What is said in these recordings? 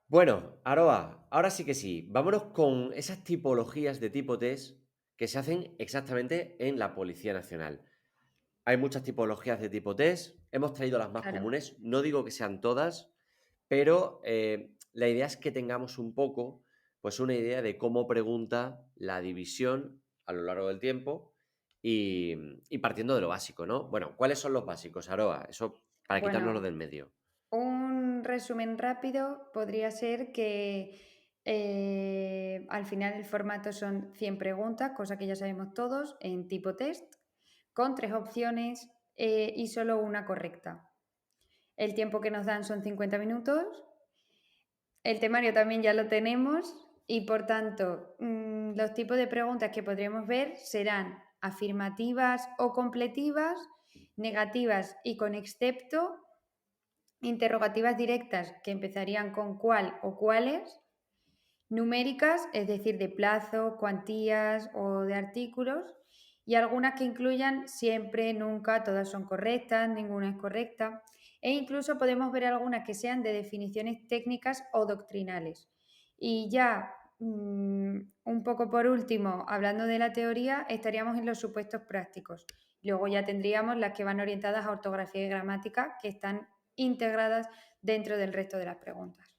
Bueno, Aroa, ahora sí que sí. Vámonos con esas tipologías de tipo test que se hacen exactamente en la Policía Nacional. Hay muchas tipologías de tipo test, hemos traído las más Claro. comunes, no digo que sean todas, pero la idea es que tengamos un poco, pues una idea de cómo pregunta la división a lo largo del tiempo y, y partiendo de lo básico, ¿no? Bueno, ¿cuáles son los básicos, Aroa? Eso para quitárnoslo Bueno, del medio. un resumen rápido podría ser que al final el formato son 100 preguntas, cosa que ya sabemos todos, en tipo test, con 3 opciones y solo una correcta. El tiempo que nos dan son 50 minutos. El temario también ya lo tenemos y por tanto los tipos de preguntas que podríamos ver serán afirmativas o completivas, negativas y con excepto, interrogativas directas que empezarían con cuál o cuáles, numéricas, es decir, de plazo, cuantías o de artículos, y algunas que incluyan siempre, nunca, todas son correctas, ninguna es correcta, e incluso podemos ver algunas que sean de definiciones técnicas o doctrinales. Y ya un poco por último, hablando de la teoría, estaríamos en los supuestos prácticos. Luego ya tendríamos las que van orientadas a ortografía y gramática, que están integradas dentro del resto de las preguntas.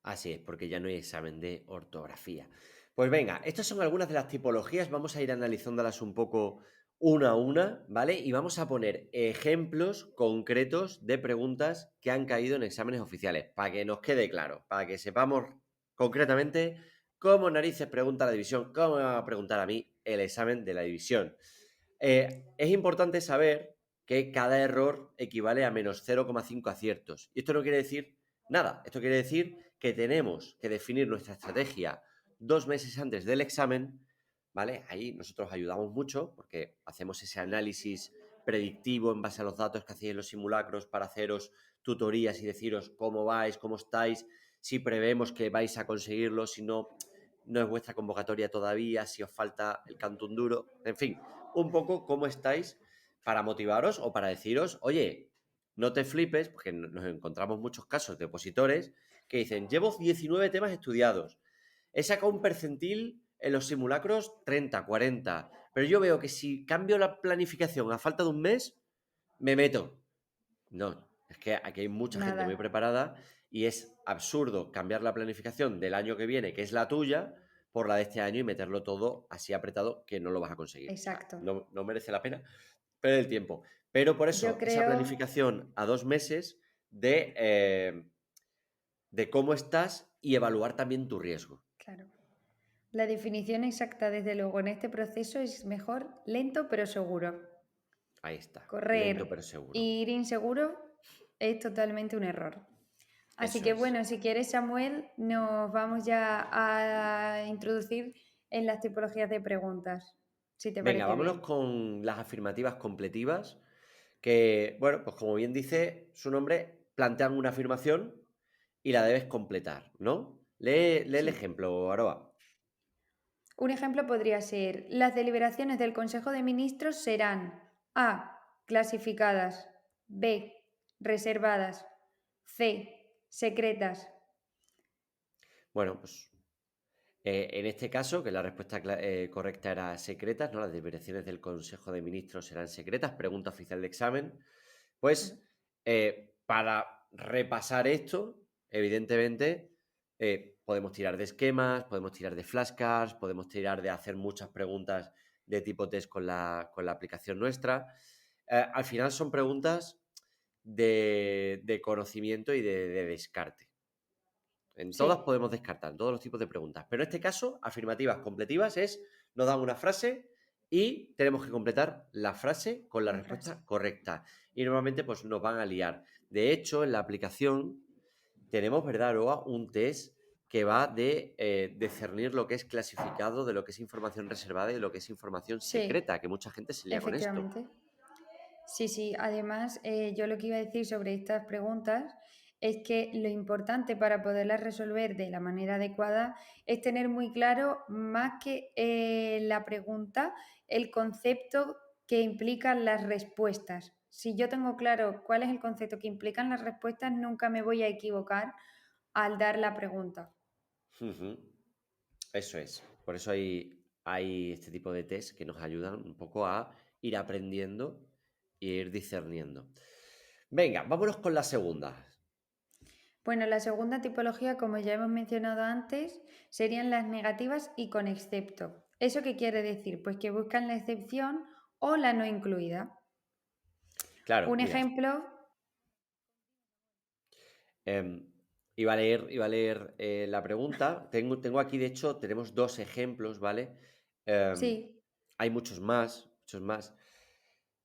Así es, porque ya no hay examen de ortografía. Pues venga, estas son algunas de las tipologías, vamos a ir analizándolas un poco una a una, ¿vale? Y vamos a poner ejemplos concretos de preguntas que han caído en exámenes oficiales, para que nos quede claro, para que sepamos concretamente cómo narices pregunta la división, cómo me va a preguntar a mí el examen de la división. Es importante saber que cada error equivale a menos 0,5 aciertos. Y esto no quiere decir nada, esto quiere decir que tenemos que definir nuestra estrategia 2 meses antes del examen, ¿vale? Ahí nosotros ayudamos mucho porque hacemos ese análisis predictivo en base a los datos que hacéis en los simulacros para haceros tutorías y deciros cómo vais, cómo estáis, si prevemos que vais a conseguirlo, si no, no es vuestra convocatoria todavía, si os falta el cantún duro, en fin, un poco cómo estáis para motivaros o para deciros, oye, no te flipes, porque nos encontramos muchos casos de opositores que dicen, llevo 19 temas estudiados, he sacado un percentil en los simulacros 30, 40, pero yo veo que si cambio la planificación a falta de un mes, me meto. No, es que aquí hay mucha gente muy Nada, preparada y es absurdo cambiar la planificación del año que viene, que es la tuya, por la de este año y meterlo todo así apretado que no lo vas a conseguir. O sea, exacto. no merece la pena perder el tiempo. Pero por Yo eso, esa creo, planificación a 2 meses de cómo estás y evaluar también tu riesgo. claro, la definición exacta, desde luego, en este proceso es mejor lento pero seguro. Ahí está, lento pero Correr e seguro. ir inseguro es totalmente un error. Así Eso que es. bueno, si quieres, Samuel, nos vamos ya a introducir en las tipologías de preguntas, si te Venga, parece vámonos bien. con las afirmativas completivas, que, bueno, pues como bien dice su nombre, plantean una afirmación y la debes completar, ¿no? Lee el Sí. ejemplo, Aroa. Un ejemplo podría ser, las deliberaciones del Consejo de Ministros serán A, clasificadas, B, reservadas, C, secretas. Bueno, pues en este caso, que la respuesta correcta era secretas, ¿no? Las deliberaciones del Consejo de Ministros serán secretas, pregunta oficial de examen. Claro. Pues para repasar esto, evidentemente, podemos tirar de esquemas, podemos tirar de flashcards, podemos tirar de hacer muchas preguntas de tipo test con la aplicación nuestra. Al final son preguntas de conocimiento y de descarte. En todas Sí, podemos descartar, en todos los tipos de preguntas. Pero en este caso, afirmativas completivas es, nos dan una frase y tenemos que completar la frase con la la frase. respuesta correcta. Y normalmente pues nos van a liar. De hecho, en la aplicación tenemos, ¿verdad, Aroa? Un test que va de discernir lo que es clasificado, de lo que es información reservada y de lo que es información Sí, secreta, que mucha gente se lía con esto. efectivamente. Sí, sí. Además, yo lo que iba a decir sobre estas preguntas es que lo importante para poderlas resolver de la manera adecuada es tener muy claro, más que la pregunta, el concepto que implican las respuestas. Si yo tengo claro cuál es el concepto que implican las respuestas, nunca me voy a equivocar al dar la pregunta. Ujú. Eso es. Por eso hay este tipo de test que nos ayudan un poco a ir aprendiendo e ir discerniendo. Venga, vámonos con la segunda. Bueno, la segunda tipología, como ya hemos mencionado antes, serían las negativas y con excepto. ¿Eso qué quiere decir? Pues que buscan la excepción o la no incluida. Claro, Un mira, ejemplo, em, iba a leer la pregunta. Tengo aquí, de hecho, tenemos dos ejemplos, ¿vale? Em, sí, hay muchos más, muchos más.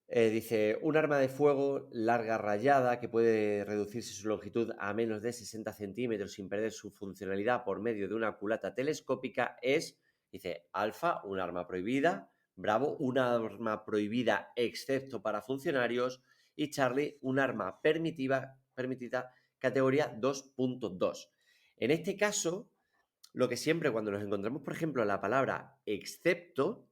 Dice, un arma de fuego larga rayada que puede reducirse su longitud a menos de 60 centímetros sin perder su funcionalidad por medio de una culata telescópica es, dice, alfa, un arma prohibida, bravo, un arma prohibida excepto para funcionarios y Charlie, un arma permitida categoría 2.2. En este caso, lo que siempre cuando nos encontramos, por ejemplo, la palabra excepto,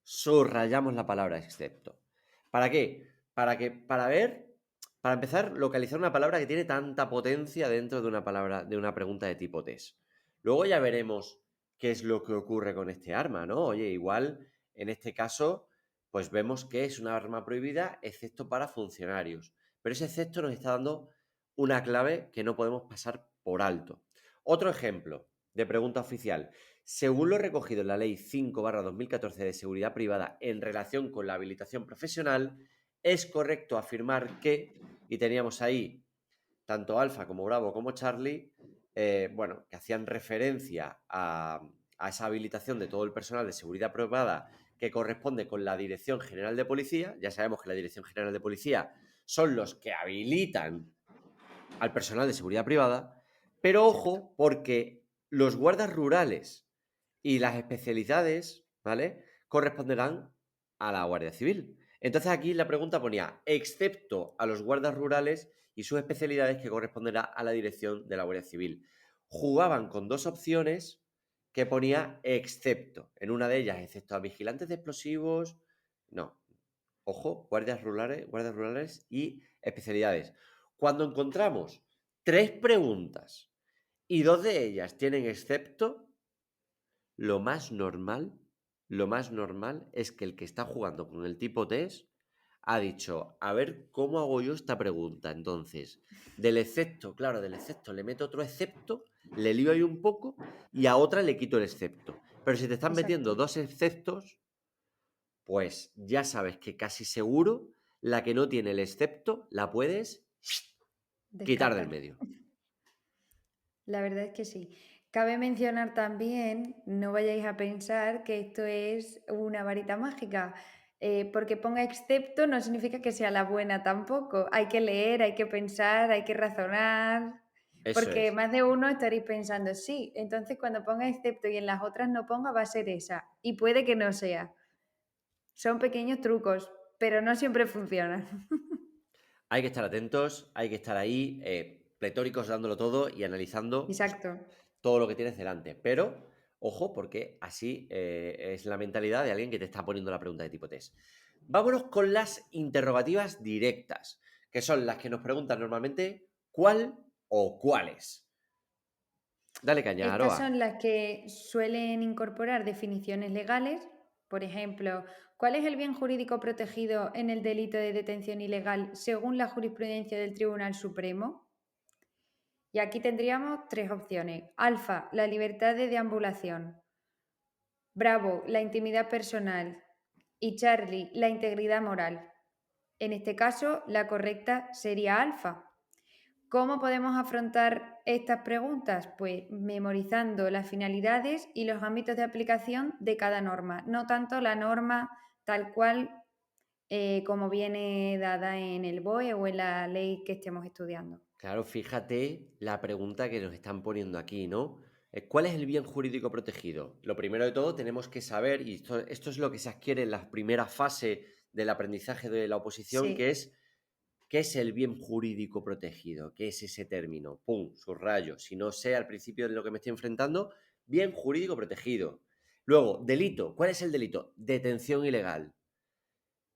subrayamos la palabra excepto. ¿Para qué? Para ver, para empezar, localizar una palabra que tiene tanta potencia dentro de una palabra, de una pregunta de tipo test. Luego ya veremos qué es lo que ocurre con este arma, ¿no? Oye, igual en este caso, pues vemos que es una arma prohibida, excepto para funcionarios. Pero ese excepto nos está dando una clave que no podemos pasar por alto. Otro ejemplo de pregunta oficial. Según lo recogido en la Ley 5/2014 de Seguridad Privada en relación con la habilitación profesional, es correcto afirmar que, y teníamos ahí tanto Alfa como Bravo como Charlie, bueno, que hacían referencia a esa habilitación de todo el personal de seguridad privada que corresponde con la Dirección General de Policía. Ya sabemos que la Dirección General de Policía son los que habilitan al personal de seguridad privada, pero exacto. ojo, porque los guardas rurales y las especialidades, ¿vale? Corresponderán a la Guardia Civil. Entonces aquí la pregunta ponía, excepto a los guardas rurales y sus especialidades que corresponderá a la dirección de la Guardia Civil. Jugaban con dos opciones que ponía excepto. En una de ellas, excepto a vigilantes de explosivos, no. Ojo, guardias rurales y especialidades. Cuando encontramos tres preguntas y dos de ellas tienen excepto, lo más normal, lo más normal es que el que está jugando con el tipo test ha dicho, a ver, ¿cómo hago yo esta pregunta? Entonces, del excepto, claro, del excepto le meto otro excepto, le lío ahí un poco y a otra le quito el excepto. Pero si te están Exacto. metiendo dos exceptos, pues ya sabes que casi seguro la que no tiene el excepto la puedes quitar del Descartar. medio. La verdad es que sí. Cabe mencionar también, no vayáis a pensar que esto es una varita mágica, porque ponga excepto no significa que sea la buena tampoco. Hay que leer, hay que pensar, hay que razonar, Eso porque es. más de uno estaréis pensando, sí, entonces cuando ponga excepto y en las otras no ponga, va a ser esa. Y puede que no sea. Son pequeños trucos, pero no siempre funcionan. Hay que estar atentos, hay que estar ahí, pletóricos dándolo todo y analizando pues, Exacto. todo lo que tienes delante. Pero, ojo, porque así es la mentalidad de alguien que te está poniendo la pregunta de tipo test. Vámonos con las interrogativas directas, que son las que nos preguntan normalmente cuál o cuáles. Dale caña, Estas Aroa. son las que suelen incorporar definiciones legales. Por ejemplo, ¿cuál es el bien jurídico protegido en el delito de detención ilegal según la jurisprudencia del Tribunal Supremo? Y aquí tendríamos tres opciones. Alfa, la libertad de deambulación. Bravo, la intimidad personal. Y Charlie, la integridad moral. En este caso, la correcta sería alfa. ¿Cómo podemos afrontar estas preguntas? Pues memorizando las finalidades y los ámbitos de aplicación de cada norma, no tanto la norma tal cual como viene dada en el BOE o en la ley que estemos estudiando. Claro, fíjate la pregunta que nos están poniendo aquí, ¿no? ¿Cuál es el bien jurídico protegido? Lo primero de todo tenemos que saber, y esto es lo que se adquiere en la primera fase del aprendizaje de la oposición, que Sí, es ¿qué es el bien jurídico protegido? ¿Qué es ese término? ¡Pum! Subrayo. Si no sé al principio de lo que me estoy enfrentando, bien jurídico protegido. Luego, delito. ¿Cuál es el delito? Detención ilegal.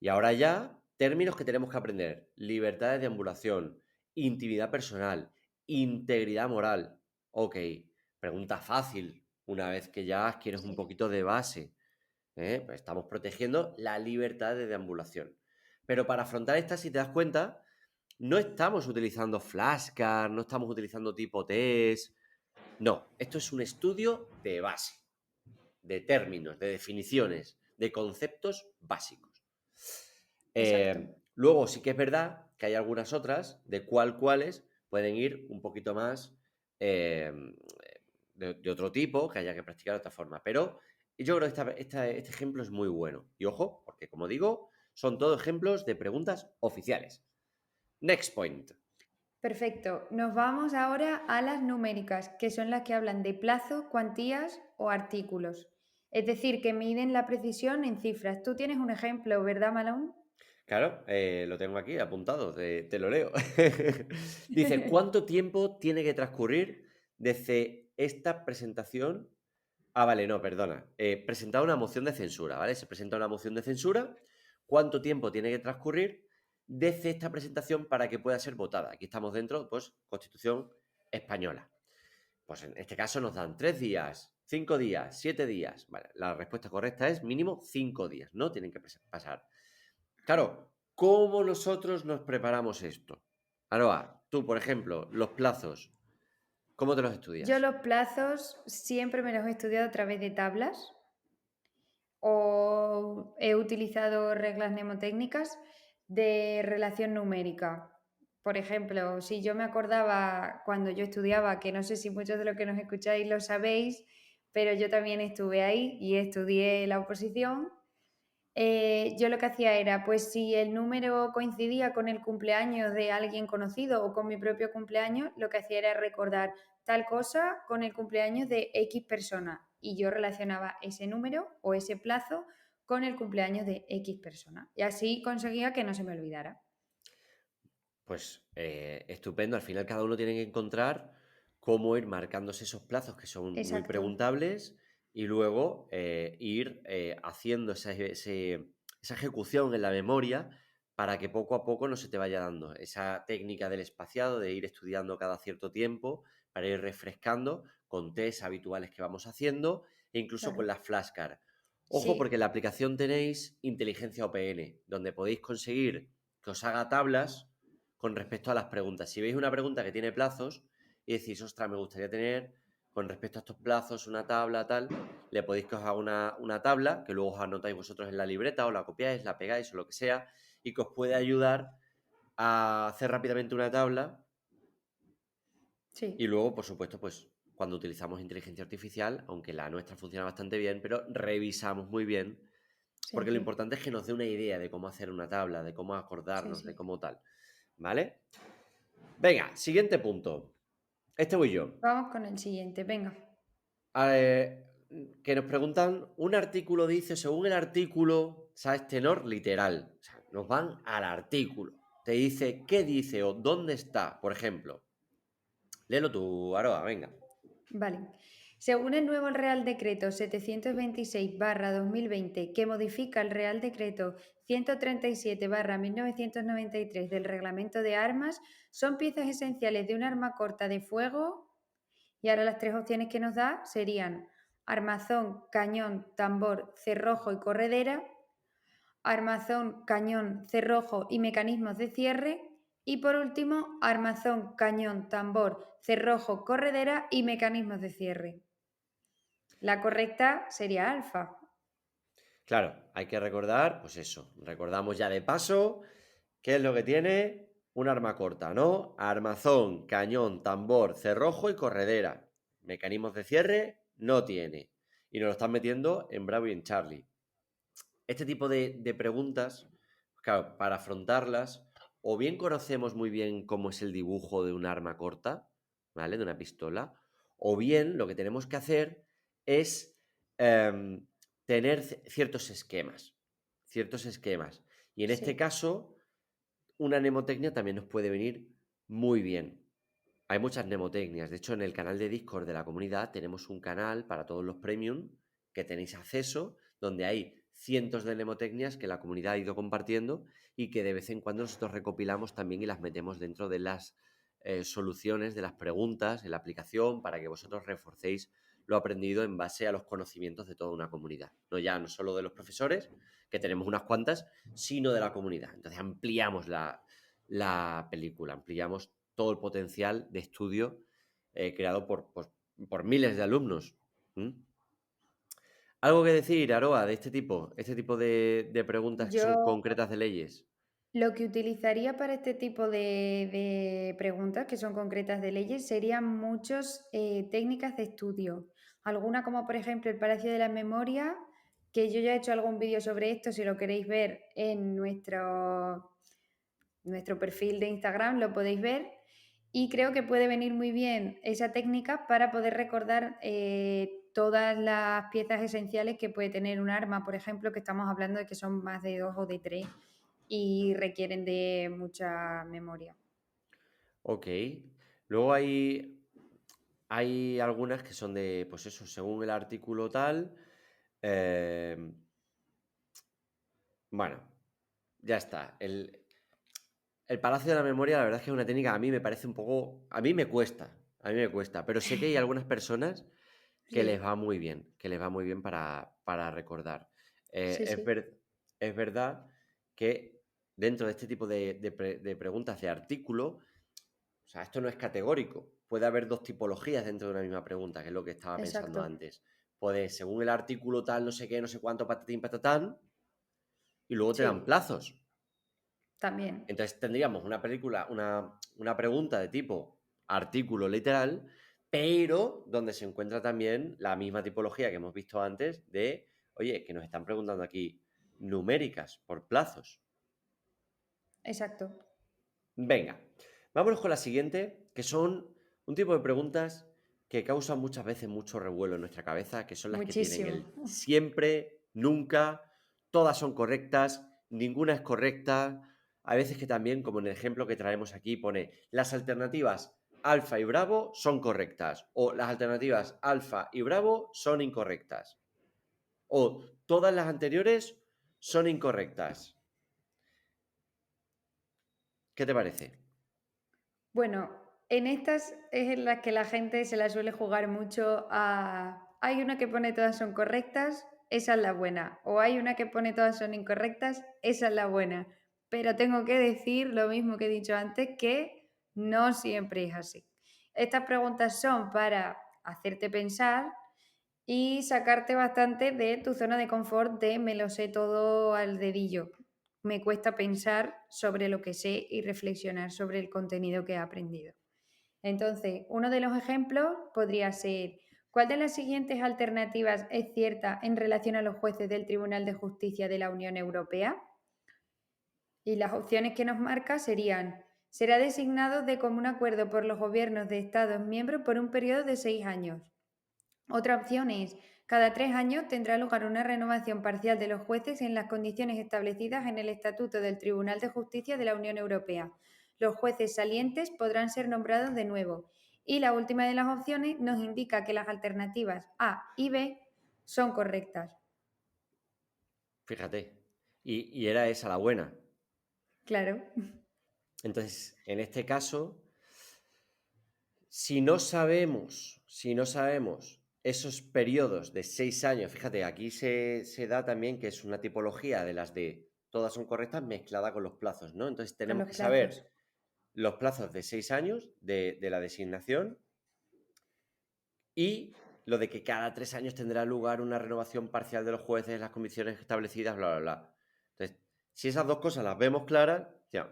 Y ahora ya, términos que tenemos que aprender. Libertad de deambulación, intimidad personal, integridad moral. Ok, pregunta fácil, una vez que ya adquieres un Sí, poquito de base. Pues estamos protegiendo la libertad de deambulación. Pero para afrontar esta, si te das cuenta, no estamos utilizando flashcards, no estamos utilizando tipo test. No, esto es un estudio de base, de términos, de definiciones, de conceptos básicos. exacto. Luego sí que es verdad que hay algunas otras de cuáles pueden ir un poquito más eh, de otro tipo, que haya que practicar de otra forma. Pero yo creo que este ejemplo es muy bueno. Y ojo, porque como digo, son todos ejemplos de preguntas oficiales. Next point. Perfecto. Nos vamos ahora a las numéricas, que son las que hablan de plazo, cuantías o artículos. Es decir, que miden la precisión en cifras. Tú tienes un ejemplo, ¿verdad, Malone? Claro, lo tengo aquí apuntado, te lo leo. Dice, ¿cuánto tiempo tiene que transcurrir desde esta presentación? Ah, vale, no, perdona. Presentar una moción de censura, ¿vale? Se presenta una moción de censura. ¿Cuánto tiempo tiene que transcurrir desde esta presentación para que pueda ser votada? Aquí estamos dentro, pues, Constitución española. Pues en este caso nos dan 3 días, 5 días, 7 días. Vale, la respuesta correcta es mínimo 5 días, no tienen que pasar. Claro, ¿cómo nosotros nos preparamos esto? Aroa, tú, por ejemplo, los plazos, ¿cómo te los Yo estudias? los plazos siempre me los he estudiado a través de tablas o he utilizado reglas mnemotécnicas de relación numérica. Por ejemplo, si yo me acordaba cuando yo estudiaba, que no sé si muchos de los que nos escucháis lo sabéis, pero yo también estuve ahí y estudié la oposición. Yo lo que hacía era, pues si el número coincidía con el cumpleaños de alguien conocido o con mi propio cumpleaños, lo que hacía era recordar tal cosa con el cumpleaños de X persona y yo relacionaba ese número o ese plazo con el cumpleaños de X persona y así conseguía que no se me olvidara. Pues estupendo, al final cada uno tiene que encontrar cómo ir marcándose esos plazos que son muy Exacto, preguntables y luego ir haciendo esa ejecución en la memoria para que poco a poco no se te vaya dando esa técnica del espaciado, de ir estudiando cada cierto tiempo para ir refrescando con test habituales que vamos haciendo e incluso con claro. las flashcards. Ojo, porque Sí, en la aplicación tenéis inteligencia OPN, donde podéis conseguir que os haga tablas con respecto a las preguntas. Si veis una pregunta que tiene plazos y decís, ostras, me gustaría tener con respecto a estos plazos una tabla, tal, le podéis coger una tabla que luego os anotáis vosotros en la libreta o la copiáis, la pegáis o lo que sea y que os puede ayudar a hacer rápidamente una tabla y sí, luego, por supuesto, pues cuando utilizamos inteligencia artificial, aunque la nuestra funciona bastante bien, pero revisamos muy bien, sí, porque lo sí, importante es que nos dé una idea de cómo hacer una tabla, de cómo sí, acordarnos, de sí. cómo tal. ¿Vale? Venga, siguiente punto. Este voy yo. Vamos con el siguiente, venga. Eh, que nos preguntan, un artículo dice, según el artículo, ¿sabes? Tenor literal. O sea, nos van al artículo. Te dice qué dice o dónde está, por ejemplo. Léelo tú, Aroa, venga. Vale. Según el nuevo Real Decreto 726/2020, que modifica el Real Decreto 137/1993 del Reglamento de Armas, son piezas esenciales de un arma corta de fuego. Y ahora las tres opciones que nos da serían armazón, cañón, tambor, cerrojo y corredera, armazón, cañón, cerrojo y mecanismos de cierre. Y por último, armazón, cañón, tambor, cerrojo, corredera y mecanismos de cierre. La correcta sería alfa. Claro, hay que recordar, pues eso. Recordamos ya de paso qué es lo que tiene un arma corta, ¿no? Armazón, cañón, tambor, cerrojo y corredera. Mecanismos de cierre no tiene. Y nos lo están metiendo en Bravo y en Charlie. Este tipo de preguntas, claro, para afrontarlas, o bien conocemos muy bien cómo es el dibujo de un arma corta, ¿vale? De una pistola, o bien lo que tenemos que hacer es tener ciertos esquemas, ciertos esquemas. Y en este Sí, caso, una mnemotecnia también nos puede venir muy bien. Hay muchas mnemotecnias. De hecho, en el canal de Discord de la comunidad tenemos un canal para todos los premium que tenéis acceso, donde hay cientos de mnemotecnias que la comunidad ha ido compartiendo y que de vez en cuando nosotros recopilamos también y las metemos dentro de las soluciones de las preguntas en la aplicación para que vosotros reforcéis lo aprendido en base a los conocimientos de toda una comunidad. No solo de los profesores, que tenemos unas cuantas, sino de la comunidad. Entonces ampliamos la película, ampliamos todo el potencial de estudio creado por miles de alumnos. ¿Mm? ¿Algo que decir, Aroa, de este tipo de preguntas que son Yo concretas de leyes? lo que utilizaría para este tipo de preguntas, que son concretas de leyes, serían muchas técnicas de estudio. Alguna como por ejemplo el Palacio de la Memoria, que yo ya he hecho algún vídeo sobre esto, si lo queréis ver en nuestro perfil de Instagram, lo podéis ver. Y creo que puede venir muy bien esa técnica para poder recordar todas las piezas esenciales que puede tener un arma, por ejemplo, que estamos hablando de que son más de 2 o de 3 y requieren de mucha memoria. Ok. Luego hay algunas que son de, pues eso, según el artículo tal. Bueno, ya está. El Palacio de la Memoria, la verdad es que es una técnica, a mí me parece un poco. A mí me cuesta, pero sé que hay algunas personas que les Sí, va muy bien, que les va muy bien para recordar. Eh, sí, es, sí, ver- es verdad que dentro de este tipo de preguntas de artículo, o sea, esto no es categórico. Puede haber dos tipologías dentro de una misma pregunta, que es lo que estaba pensando exacto. antes. Puede, según el artículo tal, no sé qué, no sé cuánto, patatín, patatán, y luego te dan Sí, plazos. también. Entonces tendríamos una pregunta de tipo artículo literal, pero donde se encuentra también la misma tipología que hemos visto antes de, oye, que nos están preguntando aquí numéricas por plazos. Exacto. Venga, vámonos con la siguiente, que son un tipo de preguntas que causan muchas veces mucho revuelo en nuestra cabeza, que son las que tienen Muchísimo. el siempre, nunca, todas son correctas, ninguna es correcta. Hay veces que también, como en el ejemplo que traemos aquí, pone las alternativas alfa y bravo son correctas o las alternativas alfa y bravo son incorrectas o todas las anteriores son incorrectas. ¿Qué te parece? Bueno, en estas es en las que la gente se la suele jugar mucho a... Hay una que pone todas son correctas, esa es la buena. O hay una que pone todas son incorrectas, esa es la buena. Pero tengo que decir lo mismo que he dicho antes, que no siempre es así. Estas preguntas son para hacerte pensar y sacarte bastante de tu zona de confort de me lo sé todo al dedillo. Me cuesta pensar sobre lo que sé y reflexionar sobre el contenido que he aprendido. Entonces, uno de los ejemplos podría ser, ¿cuál de las siguientes alternativas es cierta en relación a los jueces del Tribunal de Justicia de la Unión Europea? Y las opciones que nos marca serían, será designado de común acuerdo por los gobiernos de Estados miembros por un periodo de 6 años. Otra opción es, cada 3 años tendrá lugar una renovación parcial de los jueces en las condiciones establecidas en el Estatuto del Tribunal de Justicia de la Unión Europea. Los jueces salientes podrán ser nombrados de nuevo. Y la última de las opciones nos indica que las alternativas A y B son correctas. Fíjate. Y era esa la buena. Claro, Entonces, en este caso, si no sabemos esos periodos de 6 años, fíjate, aquí se da también que es una tipología de las de todas son correctas mezclada con los plazos, ¿no? Entonces con tenemos los que plazos. saber los plazos de 6 años de la designación y lo de que cada 3 años tendrá lugar una renovación parcial de los jueces en las condiciones establecidas, bla, bla, bla. Entonces, si esas dos cosas las vemos claras, ya,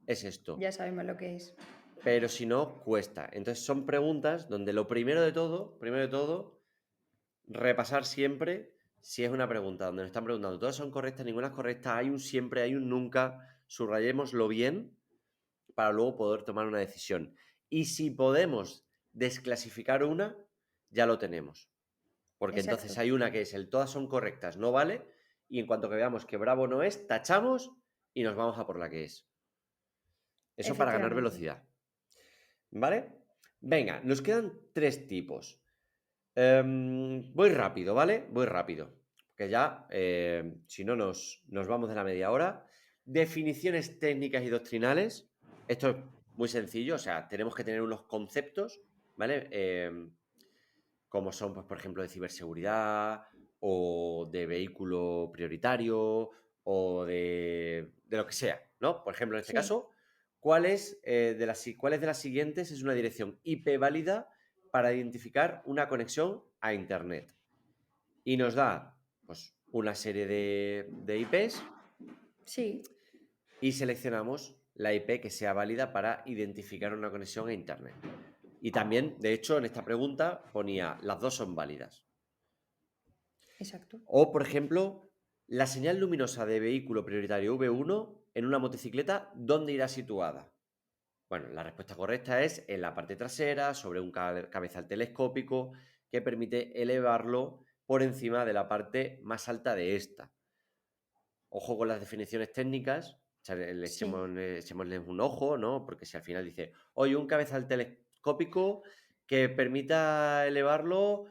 es esto. Ya sabemos lo que es. Pero si no, cuesta. Entonces son preguntas donde lo primero de todo, repasar siempre si es una pregunta donde nos están preguntando, todas son correctas, ninguna es correcta, hay un siempre, hay un nunca, subrayémoslo bien para luego poder tomar una decisión. Y si podemos desclasificar una, ya lo tenemos. Porque entonces Exacto, hay una que es el todas son correctas, no vale, y en cuanto que veamos que bravo no es, tachamos y nos vamos a por la que es. Eso para ganar efectivamente. velocidad. ¿Vale? Venga, nos quedan tres tipos. Voy rápido, ¿vale? Voy rápido. Que ya, si no, nos vamos de la media hora. Definiciones técnicas y doctrinales. Esto muy sencillo, o sea, tenemos que tener unos conceptos, ¿vale? Como son, pues, por ejemplo, de ciberseguridad o de vehículo prioritario o de lo que sea, ¿no? Por ejemplo, en este Sí, caso, ¿cuáles de las siguientes es una dirección IP válida para identificar una conexión a Internet? Y nos da, pues, una serie de IPs sí, y seleccionamos la IP que sea válida para identificar una conexión a Internet. Y también, de hecho, en esta pregunta ponía, las dos son válidas. exacto. O, por ejemplo, la señal luminosa de vehículo prioritario V1 en una motocicleta, ¿dónde irá situada? Bueno, la respuesta correcta es en la parte trasera, sobre un cabezal telescópico que permite elevarlo por encima de la parte más alta de esta. Ojo con las definiciones técnicas, Sí, echémosle un ojo, ¿no? Porque si al final dice, oye, un cabezal telescópico que permita elevarlo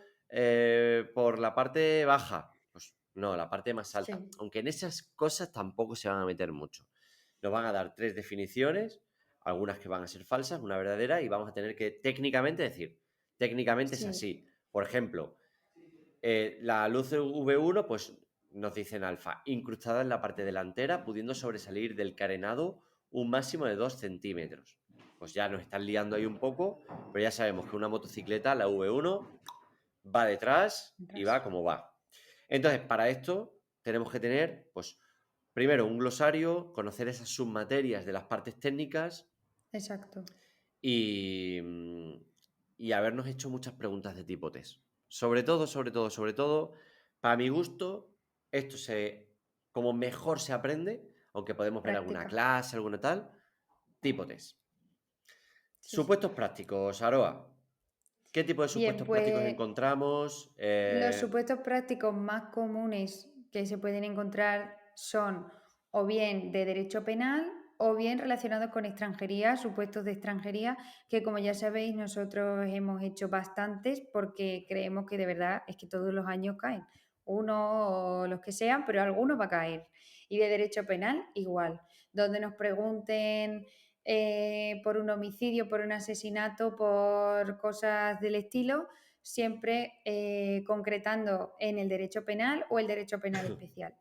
por la parte baja. Pues no, la parte más alta. sí, Aunque en esas cosas tampoco se van a meter mucho. Nos van a dar 3 definiciones, algunas que van a ser falsas, una verdadera, y vamos a tener que técnicamente decir, técnicamente es sí, así. Por ejemplo, la luz V1, pues nos dicen alfa, incrustada en la parte delantera, pudiendo sobresalir del carenado un máximo de 2 centímetros. Pues ya nos están liando ahí un poco, pero ya sabemos que una motocicleta, la V1, va detrás y ras. va como va. Entonces, para esto tenemos que tener, pues, primero un glosario, conocer esas submaterias de las partes técnicas Exacto. y, y habernos hecho muchas preguntas de tipo test. Sobre todo, para mi gusto, esto como mejor se aprende, aunque podemos ver alguna Práctica. clase, alguna tal, tipo test. Sí, sí. Supuestos prácticos, Aroa. ¿Qué tipo de Bien, supuestos prácticos pues encontramos? los supuestos prácticos más comunes que se pueden encontrar son o bien de derecho penal o bien relacionados con extranjería, supuestos de extranjería, que como ya sabéis nosotros hemos hecho bastantes porque creemos que de verdad es que todos los años caen, uno o los que sean, pero alguno va a caer. Y de derecho penal igual, donde nos pregunten por un homicidio, por un asesinato, por cosas del estilo, siempre concretando en el derecho penal o el derecho penal especial.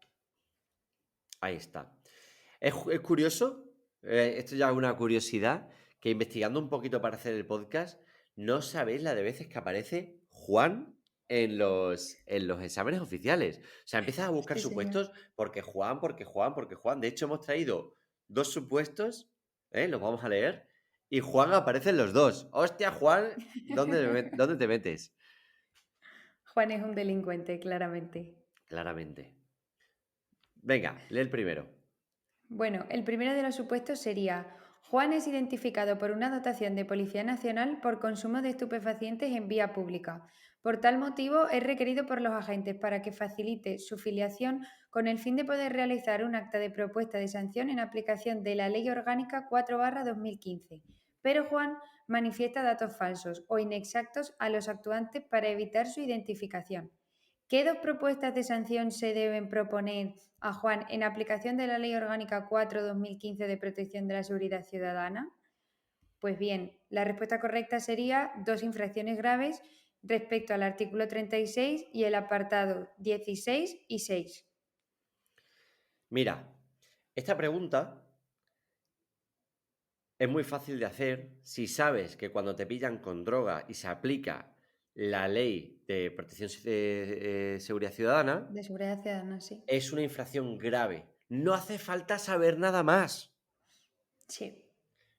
Ahí está. Es curioso, esto ya es una curiosidad, que investigando un poquito para hacer el podcast, no sabéis la de veces que aparece Juan en los exámenes oficiales. O sea, empiezas a buscar Sí, señor. supuestos porque Juan, porque Juan, porque Juan. De hecho, hemos traído 2 supuestos, los vamos a leer, y Juan aparece en los dos. Hostia, Juan, ¿dónde te metes? Juan es un delincuente, claramente. Claramente. Venga, lee el primero. Bueno, el primero de los supuestos sería: Juan es identificado por una dotación de Policía Nacional por consumo de estupefacientes en vía pública. Por tal motivo, es requerido por los agentes para que facilite su filiación con el fin de poder realizar un acta de propuesta de sanción en aplicación de la Ley Orgánica 4/2015. Pero Juan manifiesta datos falsos o inexactos a los actuantes para evitar su identificación. ¿Qué dos propuestas de sanción se deben proponer a Juan en aplicación de la Ley Orgánica 4/2015 de Protección de la Seguridad Ciudadana? Pues bien, la respuesta correcta sería dos infracciones graves respecto al artículo 36 y el apartado 16 y 6. Mira, esta pregunta es muy fácil de hacer si sabes que cuando te pillan con droga y se aplica la ley de protección de seguridad ciudadana, De seguridad ciudadana, sí. es una infracción grave. No hace falta saber nada más. Sí,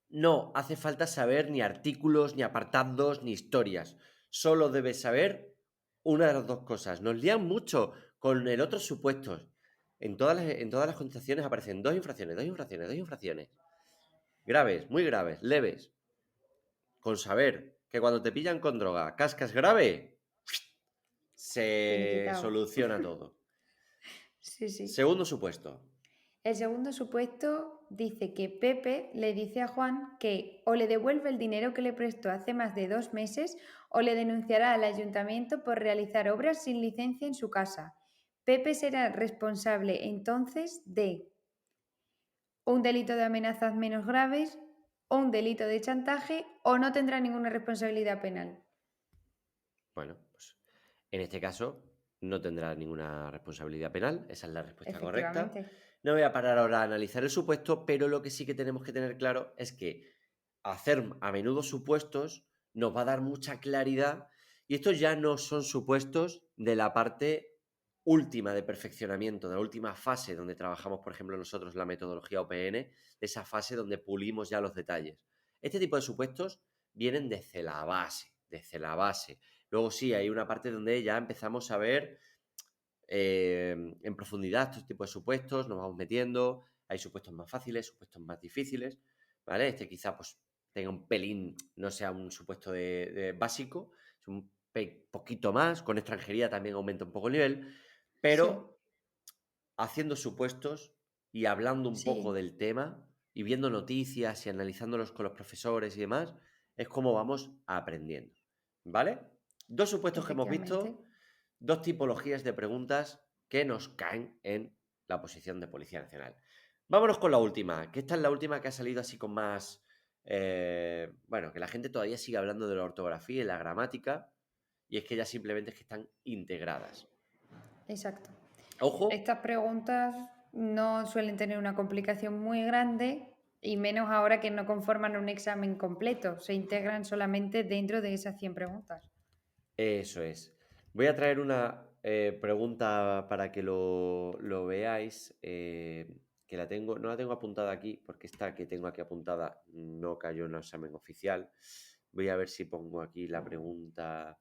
No hace falta saber ni artículos, ni apartados, ni historias. Solo debes saber una de las dos cosas. Nos lían mucho con el otro supuestos. En todas las contestaciones aparecen dos infracciones, dos infracciones, dos infracciones. Graves, muy graves, leves. Con saber que cuando te pillan con droga, cascas grave, se finiquitado. soluciona todo. Sí, sí. Segundo supuesto. El segundo supuesto dice que Pepe le dice a Juan que o le devuelve el dinero que le prestó hace más de 2 meses o le denunciará al ayuntamiento por realizar obras sin licencia en su casa. Pepe será responsable entonces de un delito de amenazas menos graves, un delito de chantaje o no tendrá ninguna responsabilidad penal. Bueno, pues en este caso no tendrá ninguna responsabilidad penal, esa es la respuesta correcta. Efectivamente. No voy a parar ahora a analizar el supuesto, pero lo que sí que tenemos que tener claro es que hacer a menudo supuestos nos va a dar mucha claridad y estos ya no son supuestos de la parte última de perfeccionamiento, de la última fase donde trabajamos, por ejemplo, nosotros la metodología OPN, de esa fase donde pulimos ya los detalles. Este tipo de supuestos vienen desde la base, desde la base. Luego sí, hay una parte donde ya empezamos a ver en profundidad estos tipos de supuestos, nos vamos metiendo, hay supuestos más fáciles, supuestos más difíciles, ¿vale? Este quizá pues tenga un pelín, no sea un supuesto de básico, es un poquito más, con extranjería también aumenta un poco el nivel, Sí, pero haciendo supuestos y hablando un poco sí, del tema y viendo noticias y analizándolos con los profesores y demás, es como vamos aprendiendo, ¿vale? Dos supuestos que hemos efectivamente. visto, dos tipologías de preguntas que nos caen en la oposición de Policía Nacional. Vámonos con la última, que esta es la última que ha salido así con más... bueno, que la gente todavía sigue hablando de la ortografía y la gramática, y es que ya simplemente es que están integradas. Exacto. Ojo. Estas preguntas no suelen tener una complicación muy grande y menos ahora que no conforman un examen completo, se integran solamente dentro de esas 100 preguntas. Eso es. Voy a traer una pregunta para que lo veáis, que la tengo, no la tengo apuntada aquí, porque esta que tengo aquí apuntada no cayó en el examen oficial. Voy a ver si pongo aquí la pregunta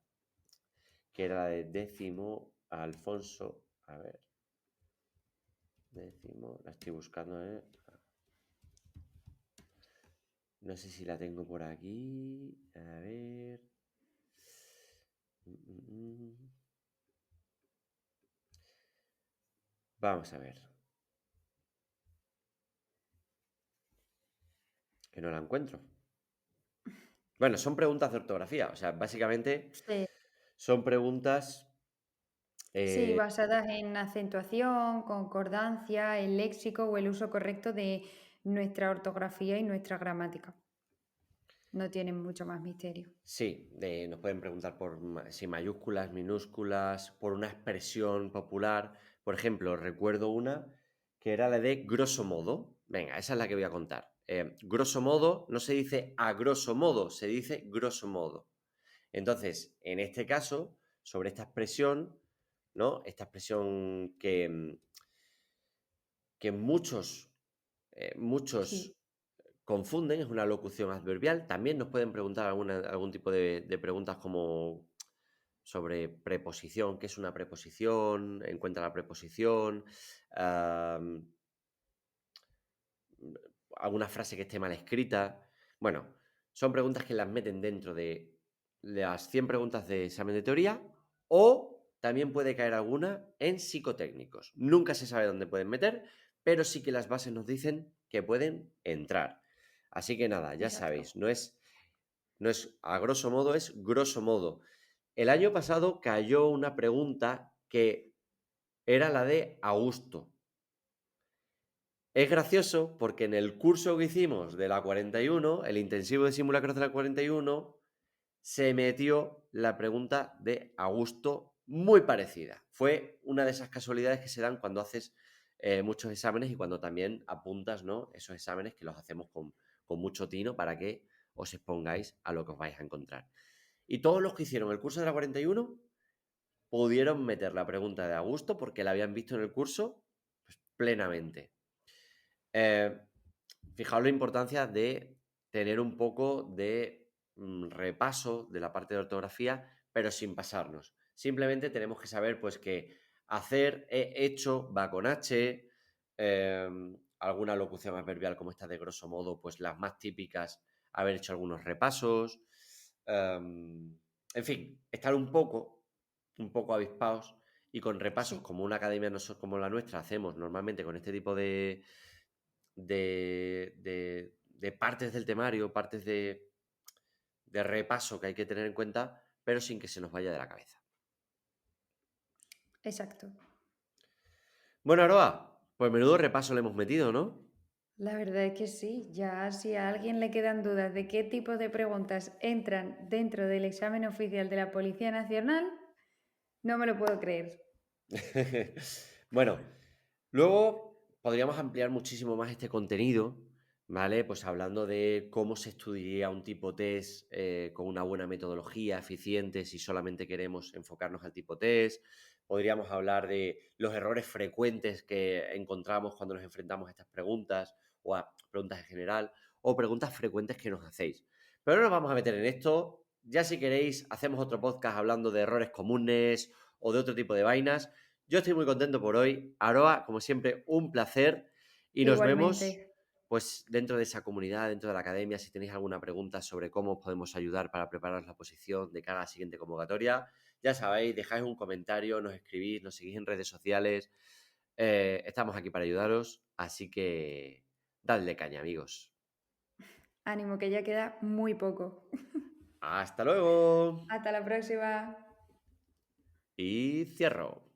que era la de décimo, Alfonso. A ver, décimo, la estoy buscando, ¿eh? No sé si la tengo por aquí. A ver. Mm, mm, mm. Vamos a ver. Que no la encuentro. Bueno, son preguntas de ortografía, o sea, básicamente Sí, son preguntas, sí, basadas en acentuación, concordancia, el léxico o el uso correcto de nuestra ortografía y nuestra gramática. No tienen mucho más misterio. sí, nos pueden preguntar por si mayúsculas, minúsculas, por una expresión popular. Por ejemplo, recuerdo una que era la de grosso modo. Venga, esa es la que voy a contar. Grosso modo no se dice a grosso modo, se dice grosso modo. Entonces, en este caso, sobre esta expresión, ¿no? Esta expresión que muchos Sí, confunden, es una locución adverbial. También nos pueden preguntar algún tipo de preguntas como sobre preposición, qué es una preposición, encuentra la preposición, am, alguna frase que esté mal escrita. Bueno, son preguntas que las meten dentro de las 100 preguntas de examen de teoría o también puede caer alguna en psicotécnicos. Nunca se sabe dónde pueden meter, pero sí que las bases nos dicen que pueden entrar. Así que nada, ya exacto. sabéis, no es a grosso modo, es grosso modo. El año pasado cayó una pregunta que era la de Augusto. Es gracioso porque en el curso que hicimos de la 41, el intensivo de simulacros de la 41, se metió la pregunta de Augusto muy parecida. Fue una de esas casualidades que se dan cuando haces muchos exámenes y cuando también apuntas, ¿no? Esos exámenes que los hacemos con mucho tino para que os expongáis a lo que os vais a encontrar. Y todos los que hicieron el curso de la 41 pudieron meter la pregunta de Augusto porque la habían visto en el curso pues, plenamente. Eh, Fijaos la importancia de tener un poco de repaso de la parte de ortografía, pero sin pasarnos. Simplemente tenemos que saber pues que hacer, he hecho, va con H, alguna locución adverbial como esta de grosso modo, pues las más típicas, haber hecho algunos repasos, en fin, estar un poco avispados y con repasos Sí, como una academia como la nuestra hacemos normalmente con este tipo de partes del temario, partes de repaso que hay que tener en cuenta, pero sin que se nos vaya de la cabeza. exacto. Bueno, Aroa, pues menudo repaso le hemos metido, ¿no? La verdad es que sí, ya si a alguien le quedan dudas de qué tipo de preguntas entran dentro del examen oficial de la Policía Nacional, no me lo puedo creer. Bueno, luego podríamos ampliar muchísimo más este contenido, ¿vale? Pues hablando de cómo se estudiaría un tipo test con una buena metodología, eficiente, si solamente queremos enfocarnos al tipo test. Podríamos hablar de los errores frecuentes que encontramos cuando nos enfrentamos a estas preguntas o a preguntas en general o preguntas frecuentes que nos hacéis. Pero no nos vamos a meter en esto. Ya si queréis, hacemos otro podcast hablando de errores comunes o de otro tipo de vainas. Yo estoy muy contento por hoy. Aroa, como siempre, un placer y nos vemos Igualmente, pues dentro de esa comunidad, dentro de la academia. Si tenéis alguna pregunta sobre cómo os podemos ayudar para preparar la posición de cara a la siguiente convocatoria, ya sabéis, dejáis un comentario, nos escribís, nos seguís en redes sociales. Estamos aquí para ayudaros, así que dadle caña, amigos. ánimo que ya queda muy poco. Hasta luego. Hasta la próxima. Y cierro.